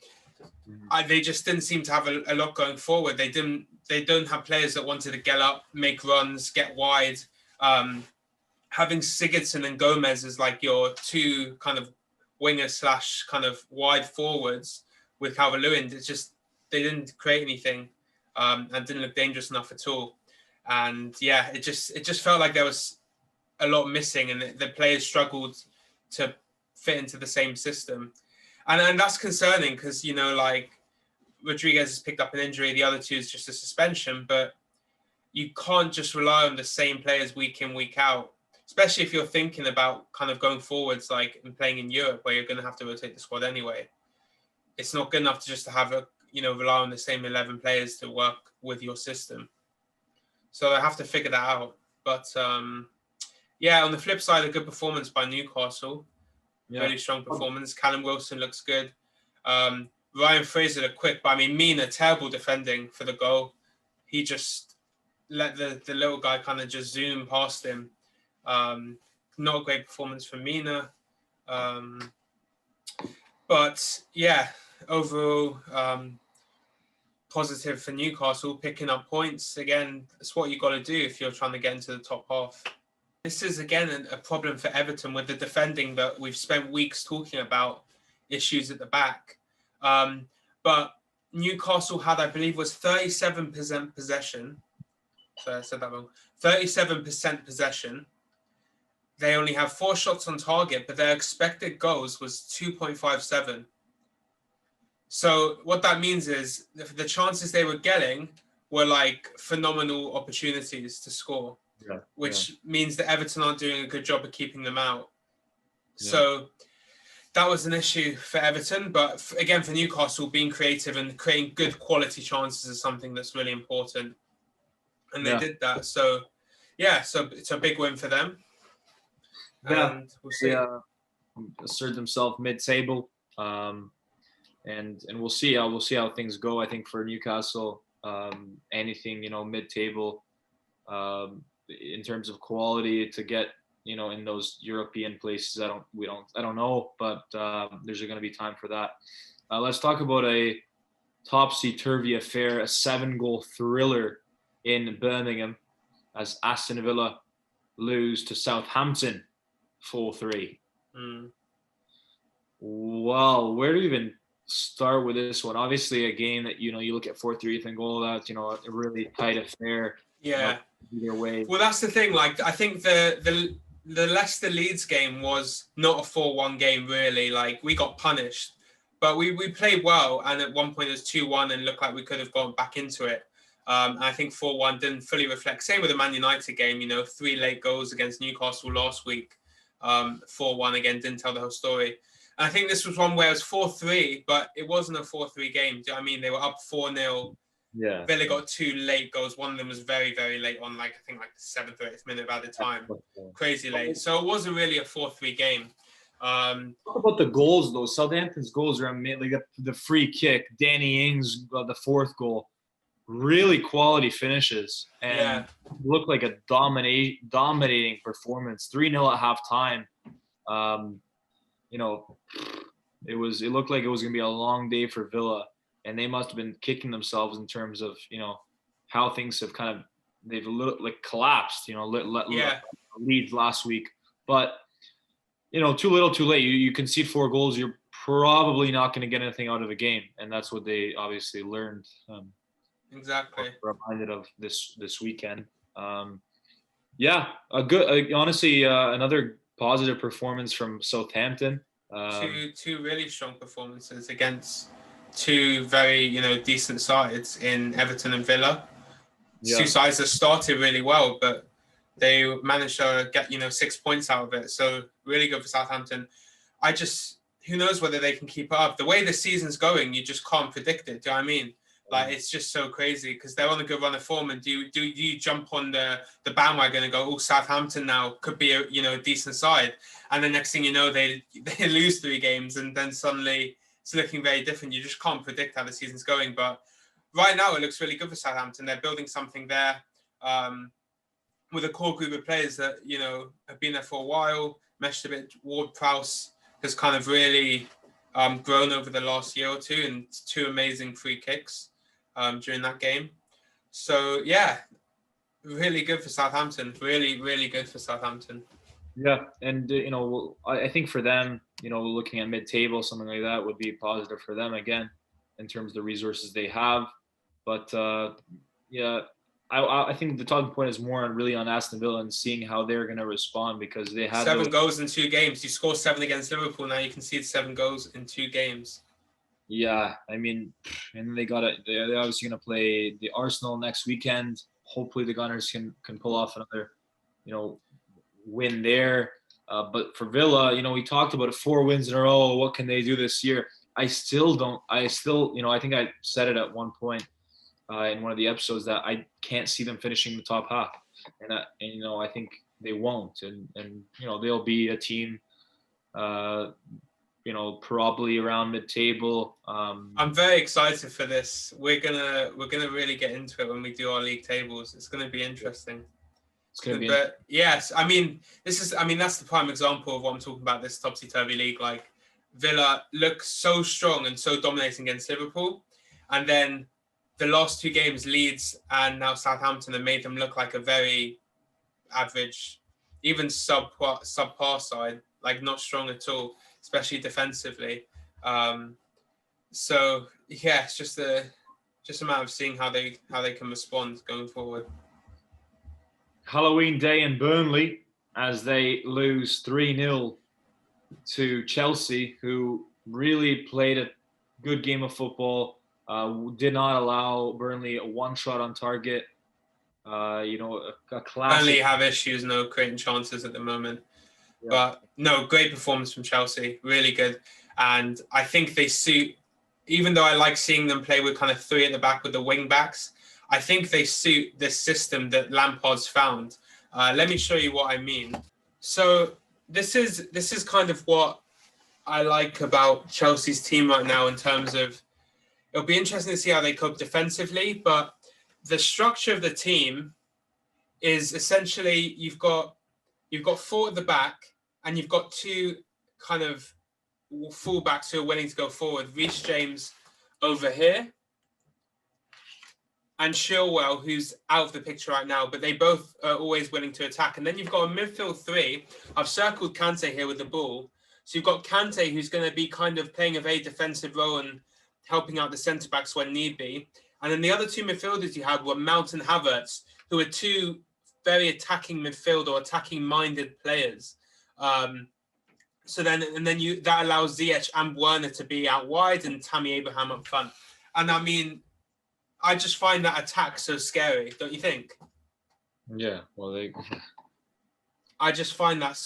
They just didn't seem to have a lot going forward. They don't have players that wanted to get up, make runs, get wide. Having Sigurdsson and Gomez as like your two kind of winger / kind of wide forwards with Calvert-Lewin, it's just they didn't create anything and didn't look dangerous enough at all. And yeah, it just felt like there was a lot missing, and the players struggled to fit into the same system. And that's concerning because, you know, like Rodriguez has picked up an injury, the other two is just a suspension, but you can't just rely on the same players week in, week out, especially if you're thinking about kind of going forwards, like and playing in Europe where you're going to have to rotate the squad anyway. It's not good enough to just have rely on the same 11 players to work with your system. So they have to figure that out. But yeah, on the flip side, a good performance by Newcastle. Yeah. Really strong performance. Callum Wilson looks good. Ryan Fraser looked quick, but I mean, Mina, terrible defending for the goal. He just let the little guy kind of just zoom past him. Not a great performance from Mina. But yeah, overall, positive for Newcastle, picking up points. Again, that's what you've got to do if you're trying to get into the top half. This is, again, a problem for Everton with the defending that we've spent weeks talking about, issues at the back. But Newcastle had, I believe, was 37% possession. Sorry, I said that wrong. 37% possession. They only have 4 shots on target, but their expected goals was 2.57. So what that means is the chances they were getting were like phenomenal opportunities to score, which means that Everton aren't doing a good job of keeping them out. Yeah. So that was an issue for Everton. But again, for Newcastle, being creative and creating good quality chances is something that's really important. And they did that. So, yeah, so it's a big win for them. Yeah, and we'll see. Assert themselves mid-table. And we'll see how things go. I think for Newcastle, anything mid-table in terms of quality to get in those European places. I don't know, but there's going to be time for that. Let's talk about a topsy-turvy affair, a 7-goal thriller in Birmingham as Aston Villa lose to Southampton 4-3. Well, where do we even start with this one? Obviously, a game that you look at 4-3, you think, oh, that's a really tight affair. Yeah. Either way. Well, that's the thing. Like, I think the Leicester Leeds game was not a 4-1 game really. Like, we got punished, but we played well, and at one point it was 2-1 and looked like we could have gone back into it. I think 4-1 didn't fully reflect. Same with the Man United game. 3 late goals against Newcastle last week. 4-1 again didn't tell the whole story. I think this was one where it was 4-3, but it wasn't a 4-3 game. Do you know what I mean? They were up 4-0. Yeah. Villa got 2 late goals. One of them was very, very late on, I think the 7th or 8th minute of added time. Crazy late. So it wasn't really a 4-3 game. Talk about the goals, though. Southampton's goals are amazing. Like the free kick, Danny Ings got the 4th goal. Really quality finishes. And looked like a dominating performance. 3-0 at halftime. It looked like it was going to be a long day for Villa, and they must have been kicking themselves in terms of, how things have they've a little collapsed, Leeds last week. But, too little, too late. You concede 4 goals, you're probably not going to get anything out of a game. And that's what they obviously learned. Exactly. Reminded of this weekend. Honestly, another positive performance from Southampton. Two really strong performances against 2 very decent sides in Everton and Villa. 2 sides that started really well, but they managed to get 6 points out of it. So really good for Southampton. Who knows whether they can keep up. The way the season's going, you just can't predict it. Do you know what I mean? Like, it's just so crazy because they're on a good run of form. And do you jump on the bandwagon and go, oh, Southampton now could be a decent side, and the next thing you know, they lose 3 games, and then suddenly it's looking very different. You just can't predict how the season's going. But right now, it looks really good for Southampton. They're building something there with a core group of players that have been there for a while. Meshed a bit. Ward-Prowse has kind of really grown over the last year or two, and 2 amazing free kicks during that game. So yeah, really good for Southampton. Really, really good for Southampton. Yeah, and I think for them, looking at mid-table, something like that would be positive for them again, in terms of the resources they have. But yeah, I think the talking point is more really on Aston Villa and seeing how they're going to respond, because they had 7 goals in 2 games. You score 7 against Liverpool. Now you concede 7 goals in 2 games. Yeah, I mean, and they're obviously going to play the Arsenal next weekend. Hopefully the Gunners can pull off another, win there. But for Villa, we talked about it, 4 wins in a row. What can they do this year? I think I said it at one point in one of the episodes that I can't see them finishing the top half. And I think they won't. And they'll be a team, probably around mid-table. I'm very excited for this. We're gonna really get into it when we do our league tables. It's gonna be interesting. It's gonna be. But yes, I mean that's the prime example of what I'm talking about. This topsy-turvy league, like Villa look so strong and so dominating against Liverpool, and then the last 2 games, Leeds and now Southampton, have made them look like a very average, even subpar side, like not strong at all, especially defensively. So yeah, it's just a matter of seeing how they can respond going forward. Halloween day in Burnley as they lose 3-0 to Chelsea, who really played a good game of football. Did not allow Burnley a 1 shot on target. A classic. Burnley have issues, creating chances at the moment. Yeah. But no, great performance from Chelsea. Really good. And I think they suit, even though I like seeing them play with kind of 3 at the back with the wing backs, I think they suit this system that Lampard's found. Let me show you what I mean. So this is kind of what I like about Chelsea's team right now, in terms of, it'll be interesting to see how they cope defensively, but the structure of the team is essentially you've got 4 at the back, and you've got 2 kind of fullbacks who are willing to go forward. Reece James over here, and Chilwell, who's out of the picture right now, but they both are always willing to attack. And then you've got a midfield 3. I've circled Kante here with the ball. So you've got Kante, who's going to be kind of playing a very defensive role and helping out the centre-backs when need be. And then the other 2 midfielders you had were Mount and Havertz, who are 2 very attacking midfield or attacking-minded players. So then that allows Ziyech and Werner to be out wide and Tammy Abraham up front. And I mean, I just find that attack so scary, don't you think? Yeah, well, I just find that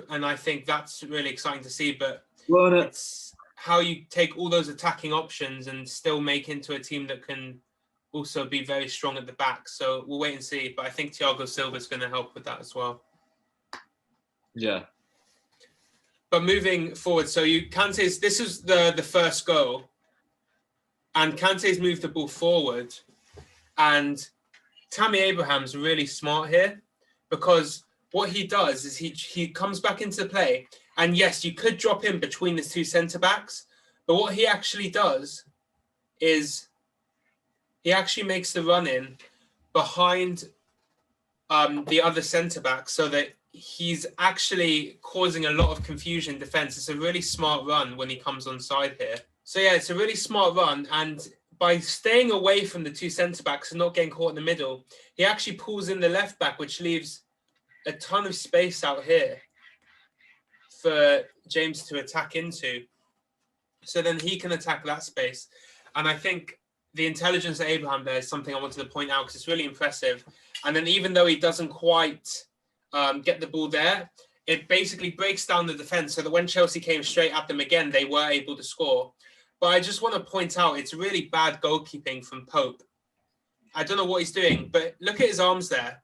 and I think that's really exciting to see. But well, it's how you take all those attacking options and still make into a team that can also be very strong at the back. So we'll wait and see. But I think Thiago Silva is going to help with that as well. Yeah. But moving forward, so this is the first goal. And Kante's moved the ball forward. And Tammy Abraham's really smart here, because what he does is he comes back into the play. And yes, you could drop in between the 2 centre-backs. But what he actually does is he actually makes the run in behind the other centre-back, so that he's actually causing a lot of confusion in defence. It's a really smart run when he comes on side here. So yeah, it's a really smart run, and by staying away from the 2 centre-backs and not getting caught in the middle, he actually pulls in the left-back, which leaves a ton of space out here for James to attack into. So then he can attack that space. And I think the intelligence of Abraham there is something I wanted to point out, because it's really impressive. And then even though he doesn't quite get the ball there, it basically breaks down the defence, so that when Chelsea came straight at them again, they were able to score. But I just want to point out, it's really bad goalkeeping from Pope. I don't know what he's doing, but look at his arms there.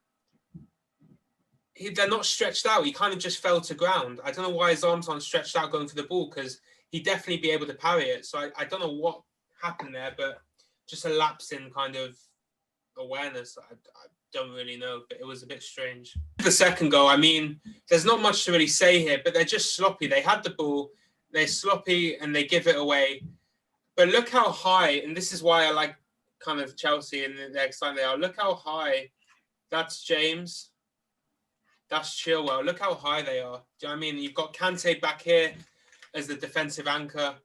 They're not stretched out. He kind of just fell to ground. I don't know why his arms aren't stretched out going for the ball, because he'd definitely be able to parry it. So I don't know what happened there, but just a lapse in kind of awareness. I don't really know, but it was a bit strange. The second goal, I mean, there's not much to really say here, but they're just sloppy. They had the ball, They're sloppy and they give it away. But look how high, and this is why I like kind of Chelsea and the excitement they are. Look how high. That's James. That's Chilwell. Look how high they are. Do you know what I mean? You've got Kante back here as the defensive anchor.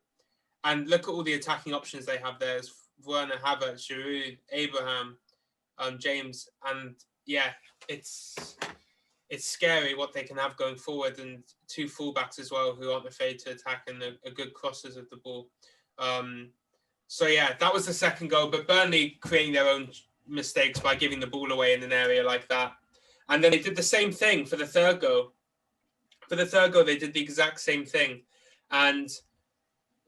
And look at all the attacking options they have there. There's Werner, Havertz, Giroud, Abraham, James. And yeah, it's scary what they can have going forward. And two fullbacks as well who aren't afraid to attack and are good crossers of the ball. So yeah, that was the second goal. But Burnley creating their own mistakes by giving the ball away in an area like that. And then they did the same thing for the third goal. For the third goal, they did the exact same thing. And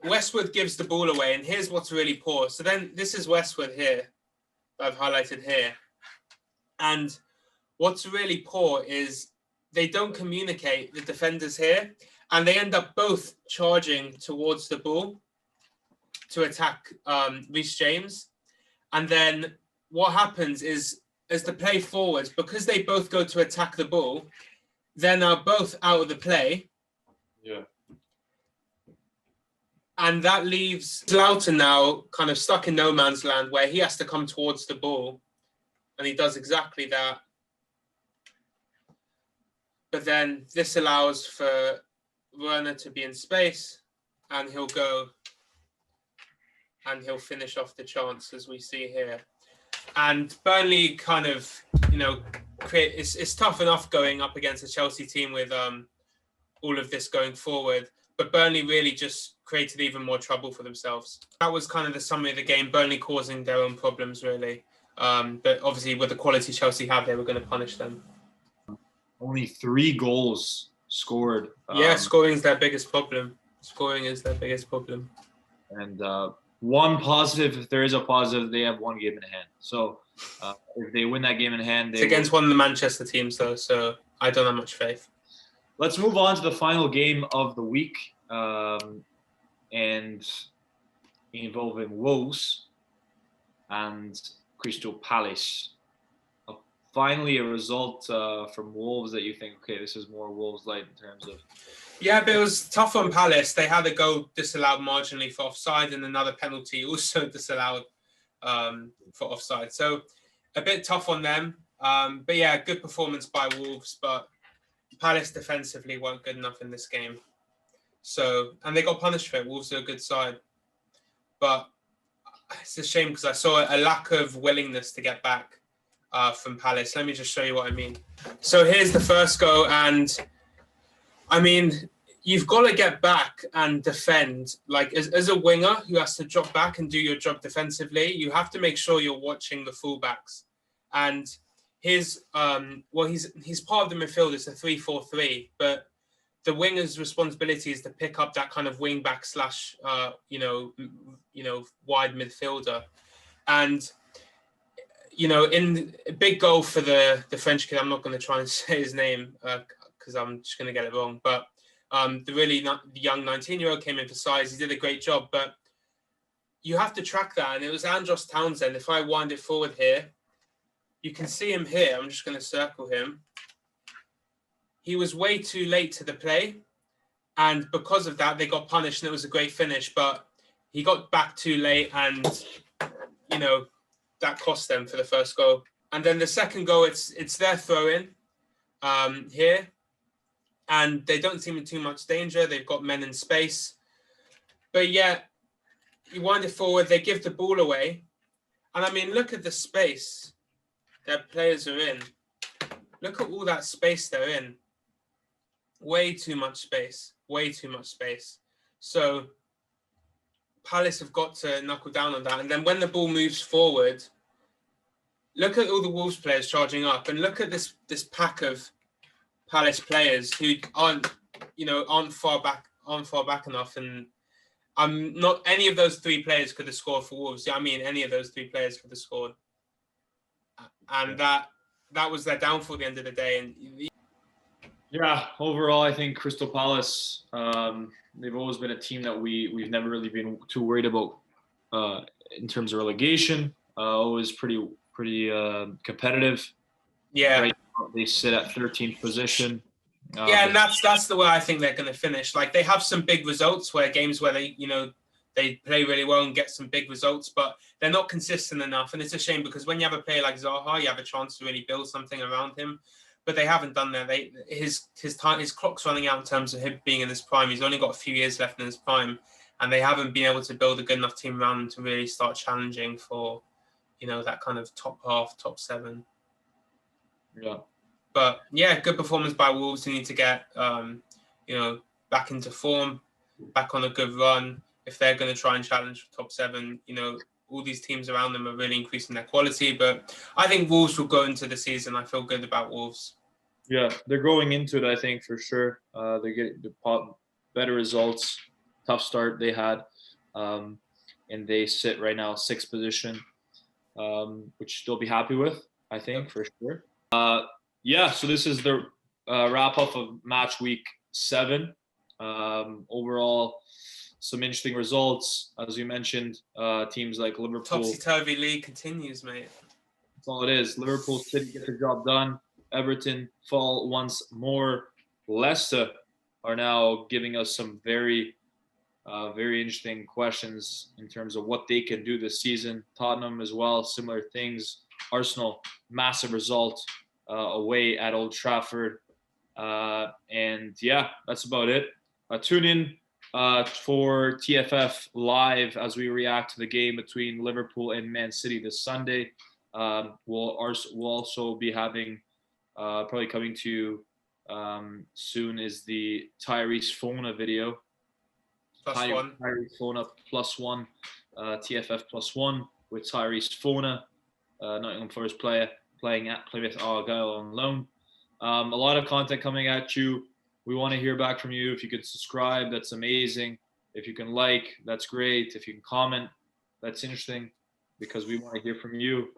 Westwood gives the ball away. And here's what's really poor. So then this is Westwood here. I've highlighted here. And what's really poor is they don't communicate, the defenders here. And they end up both charging towards the ball to attack Reece James. And then what happens is, as the play forwards, because they both go to attack the ball, they're now both out of the play. Yeah. And that leaves Zlatan now kind of stuck in no man's land where he has to come towards the ball. And he does exactly that. But then this allows for Werner to be in space, and he'll go and he'll finish off the chance, as we see here. And Burnley kind of, it's tough enough going up against a Chelsea team with all of this going forward. But Burnley really just created even more trouble for themselves. That was kind of the summary of the game, Burnley causing their own problems, really. But obviously, with the quality Chelsea have, they were going to punish them. Only 3 goals scored. Yeah, scoring is their biggest problem. Scoring is their biggest problem. And one positive, if there is a positive, they have one game in hand. So if they win that game in hand, it's against one of the Manchester teams, though, so I don't have much faith. Let's move on to the final game of the week, and involving Wolves and Crystal Palace. Finally, a result from Wolves that you think, okay, this is more Wolves-like in terms of... Yeah, but it was tough on Palace. They had a goal disallowed marginally for offside and another penalty also disallowed for offside. So a bit tough on them. But yeah, good performance by Wolves, but Palace defensively weren't good enough in this game. So, and they got punished for it. Wolves are a good side. But it's a shame because I saw a lack of willingness to get back from Palace. Let me just show you what I mean. So here's the first goal, and I mean, you've got to get back and defend. Like as a winger who has to drop back and do your job defensively, you have to make sure you're watching the fullbacks. And he's part of the midfield. It's a 3-4-3, but the winger's responsibility is to pick up that kind of wing back / wide midfielder. And in a big goal for the French kid, I'm not going to try and say his name because I'm just going to get it wrong. But the young 19-year-old came in for size. He did a great job, but you have to track that. And it was Andros Townsend. If I wind it forward here, you can see him here. I'm just going to circle him. He was way too late to the play. And because of that, they got punished and it was a great finish. But he got back too late and, that cost them for the first goal. And then the second goal, it's their throw-in here. And they don't seem in too much danger. They've got men in space. But yeah, you wind it forward, they give the ball away. And I mean, look at the space that players are in. Look at all that space they're in. Way too much space. Way too much space. So Palace have got to knuckle down on that. And then when the ball moves forward, look at all the Wolves players charging up, and look at this pack of Palace players who aren't far back enough. And not any of those 3 players could have scored for Wolves. I mean, any of those 3 players could have scored, and that was their downfall at the end of the day. And yeah, overall, I think Crystal Palace, they've always been a team that we've never really been too worried about in terms of relegation. Always pretty competitive. Yeah. Right now, they sit at 13th position. Yeah, and that's the way I think they're going to finish. Like, they have some big results games where they, they play really well and get some big results, but they're not consistent enough. And it's a shame because when you have a player like Zaha, you have a chance to really build something around him. But they haven't done that. His clock's running out in terms of him being in his prime. He's only got a few years left in his prime, and they haven't been able to build a good enough team around him to really start challenging for, that kind of top half, top 7. Yeah. But yeah, good performance by Wolves. They need to get, back into form, back on a good run. If they're going to try and challenge for top 7, all these teams around them are really increasing their quality. But I think Wolves will go into the season. I feel good about Wolves. Yeah, they're going into it, I think, for sure. They get better results. Tough start they had. And they sit right now 6th position, which they'll be happy with, I think, for sure. Yeah, so this is the wrap-up of match week 7. Overall, some interesting results. As you mentioned, teams like Liverpool. Topsy-turvy league continues, mate. That's all it is. Liverpool City get the job done. Everton fall once more. Leicester are now giving us some very interesting questions in terms of what they can do this season. Tottenham as well, similar things. Arsenal, massive result away at Old Trafford. And yeah, that's about it. Tune in for TFF Live as we react to the game between Liverpool and Man City this Sunday. We'll also be having probably coming to you soon is the Tyrese Fona video. +1. Tyrese Fona +1, TFF +1 with Tyrese Fona, Nottingham Forest player playing at Plymouth Argyle on loan. A lot of content coming at you. We want to hear back from you. If you could subscribe, that's amazing. If you can like, that's great. If you can comment, that's interesting because we want to hear from you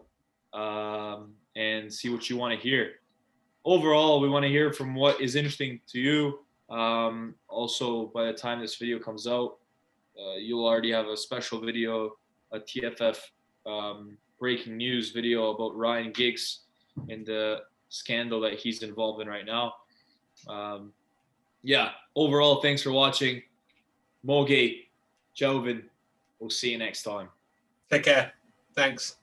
and see what you want to hear. Overall, we want to hear from what is interesting to you. Also, by the time this video comes out, you'll already have a special video, a TFF breaking news video about Ryan Giggs and the scandal that he's involved in right now. Yeah, overall, thanks for watching. Mogi, Jovan, we'll see you next time. Take care. Thanks.